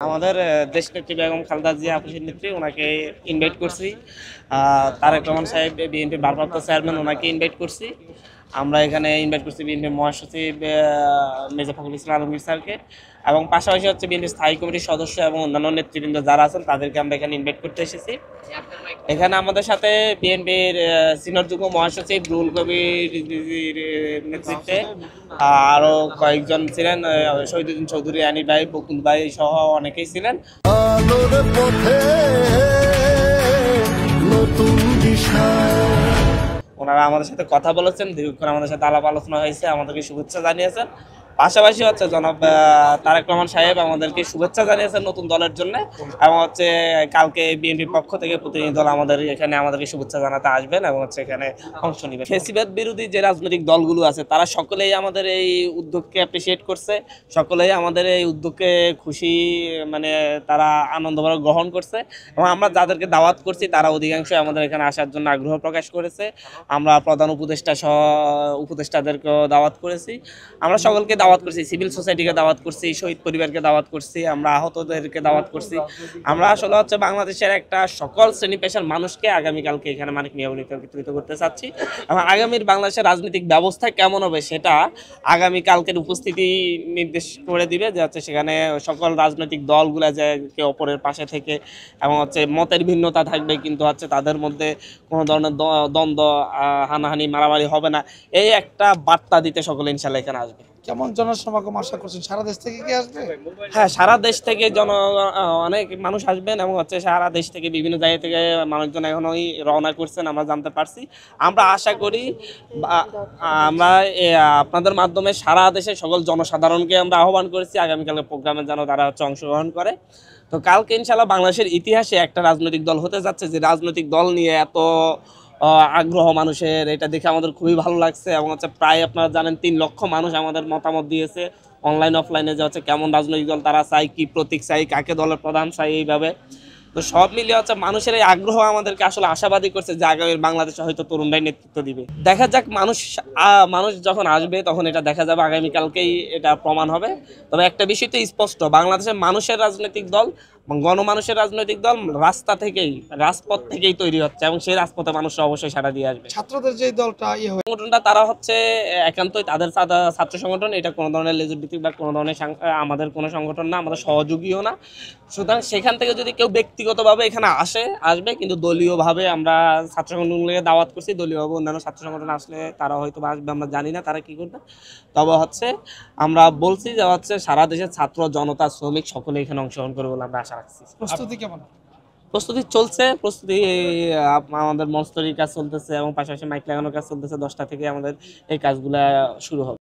আমাদের দেশনেত্রী বেগম খালেদা জিয়া অফিসের নেত্রী ওনাকে ইনভাইট করছি। তারেক রহমান সাহেব বিএনপির ভারপ্রাপ্ত চেয়ারম্যান ওনাকে ইনভাইট করছি। আমরা এখানে ইনভাইট করছি বিএনপির মহাসচিব মির্জা ফখরুল ইসলাম আলমগীর স্যারকে, এবং পাশাপাশি হচ্ছে বিএনপির স্থায়ী কমিটির সদস্য এবং অন্যান্য নেতৃবৃন্দ যারা আছেন তাদেরকে আমরা এখানে ইনভাইট করতে এসেছি। এখানে আমাদের সাথে বিএনপির সিনিয়র যুগ্ম মহাসচিব রুহুল কবির নেতৃত্বে আরো কয়েকজন ছিলেন, শহীদুদ্দিন চৌধুরী, আনি ভাই, বকুল ভাই সহ অনেকেই ছিলেন। ওনারা আমাদের সাথে কথা বলেছেন, দীর্ঘক্ষণ আমাদের সাথে আলাপ আলোচনা হয়েছে, আমাদেরকে শুভেচ্ছা জানিয়েছেন। পাশাপাশি হচ্ছে জনাব তারেক রহমান সাহেব আমাদেরকে শুভেচ্ছা জানিয়েছেন নতুন দলের জন্য, এবং হচ্ছে কালকে বিএনপির পক্ষ থেকে প্রতিনিধি দল আমাদেরকে শুভেচ্ছা জানাতে আসবেন এবং হচ্ছে এখানে অংশ নেবেন। ফেসিবাদ বিরোধী যে রাজনৈতিক দলগুলো আছে তারা সকলেই আমাদের এই উদ্যোগকে অ্যাপ্রিসিয়েট করছে, সকলেই আমাদের এই উদ্যোগকে খুশি তারা আনন্দভাবে গ্রহণ করছে, এবং আমরা যাদেরকে দাওয়াত করছি তারা অধিকাংশই আমাদের এখানে আসার জন্য আগ্রহ প্রকাশ করেছে। আমরা প্রধান উপদেষ্টা সহ উপদেষ্টাদেরকেও দাওয়াত করেছি, আমরা সকলকে দাওয়াত করছি, সিভিল সোসাইটিকে দাওয়াত করছি, শহীদ পরিবারকে দাওয়াত করছি, আমরা আহতদেরকে দাওয়াত করছি। আমরা আসলে হচ্ছে বাংলাদেশের একটা সকল শ্রেণী পেশার মানুষকে আগামীকালকে এখানে মানিক মিয়া একত্রিত করতে চাচ্ছি, এবং আগামীর বাংলাদেশের রাজনৈতিক ব্যবস্থা কেমন হবে সেটা আগামীকালকের উপস্থিতি নির্দেশ করে দিবে, যে হচ্ছে সেখানে সকল রাজনৈতিক দলগুলা যে একে অপরের পাশে থেকে এবং হচ্ছে মতের ভিন্নতা থাকবে, কিন্তু হচ্ছে তাদের মধ্যে কোনো ধরনের দ্বন্দ্ব, হানাহানি, মারামারি হবে না, এই একটা বার্তা দিতে সকলে ইনশাল্লাহ এখানে আসবে। কেমন জনসমাগম আশা করছেন? সারা দেশ থেকে কি আসবে? হ্যাঁ, সারা দেশ থেকে অনেক মানুষ আসবেন, এবং হচ্ছে সারা দেশ থেকে বিভিন্ন জায়গা থেকে মানুষজন এখনোই রওনা করছেন, আমরা জানতে পারছি। আমরা আশা করি আমরা আপনাদের মাধ্যমে সারা দেশের সকল জনসাধারণকে আমরা আহ্বান করেছি আগামীকালের প্রোগ্রামে যেন তারা হচ্ছে অংশগ্রহণ করে। তো কালকে ইনশাল্লাহ বাংলাদেশের ইতিহাসে একটা রাজনৈতিক দল হতে যাচ্ছে যে রাজনৈতিক দল নিয়ে এত আগ্রহ মানুষের, এটা দেখে আমাদের খুবই ভালো লাগছে। এবং হচ্ছে প্রায় আপনারা জানেন 3 লক্ষ মানুষ আমাদের মতামত দিয়েছে অনলাইন অফলাইনে, যে হচ্ছে কেমন রাজনৈতিক দল তারা চাই, কি প্রতীক চাই, কাকে দলের প্রধান চাই, এইভাবে। তো সব মিলিয়ে হচ্ছে মানুষের এই আগ্রহ আমাদেরকে আসলে আশাবাদী করছে যে আগামীর বাংলাদেশে হয়তো তরুণরাই নেতৃত্ব দিবে। দেখা যাক, মানুষ যখন আসবে তখন এটা দেখা যাবে, আগামীকালকেই এটা প্রমাণ হবে। তবে একটা বিষয় তো স্পষ্ট, বাংলাদেশের মানুষের রাজনৈতিক দল, গণমানুষের রাজনৈতিক দল রাজপথ থেকেই তৈরি হচ্ছে, এবং সেই রাজপথে মানুষরা অবশ্যই সাড়া দিয়ে আসবে। ছাত্রদের যে দলটা সংগঠনটা তারা হচ্ছে একান্তই তাদের ছাত্র সংগঠন, এটা কোনো ধরনের লেজুভিত্তিক বা কোনো ধরনের আমাদের কোনো সংগঠন না, আমাদের সহযোগীও না। সুতরাং সেখান থেকে যদি কেউ ব্যক্তিগতভাবে এখানে আসবে, কিন্তু দলীয়ভাবে আমরা ছাত্র সংগঠনগুলোকে দাওয়াত করছি, দলীয়ভাবে অন্যান্য ছাত্র সংগঠন আসলে তারা হয়তো আসবে, আমরা জানি না তারা কি করবে। তবে হচ্ছে আমরা বলছি যে হচ্ছে সারা দেশের ছাত্র জনতা, শ্রমিক সকলে এখানে অংশগ্রহণ করবে বলে আমরা আশা রাখছি। প্রস্তুতি কেমন? প্রস্তুতি চলছে, আমাদের মঞ্চ তৈরির কাজ চলতেছে, এবং পাশাপাশি মাইক লাগানোর কাজ চলতেছে। 10টা থেকে আমাদের এই কাজগুলা শুরু হবে।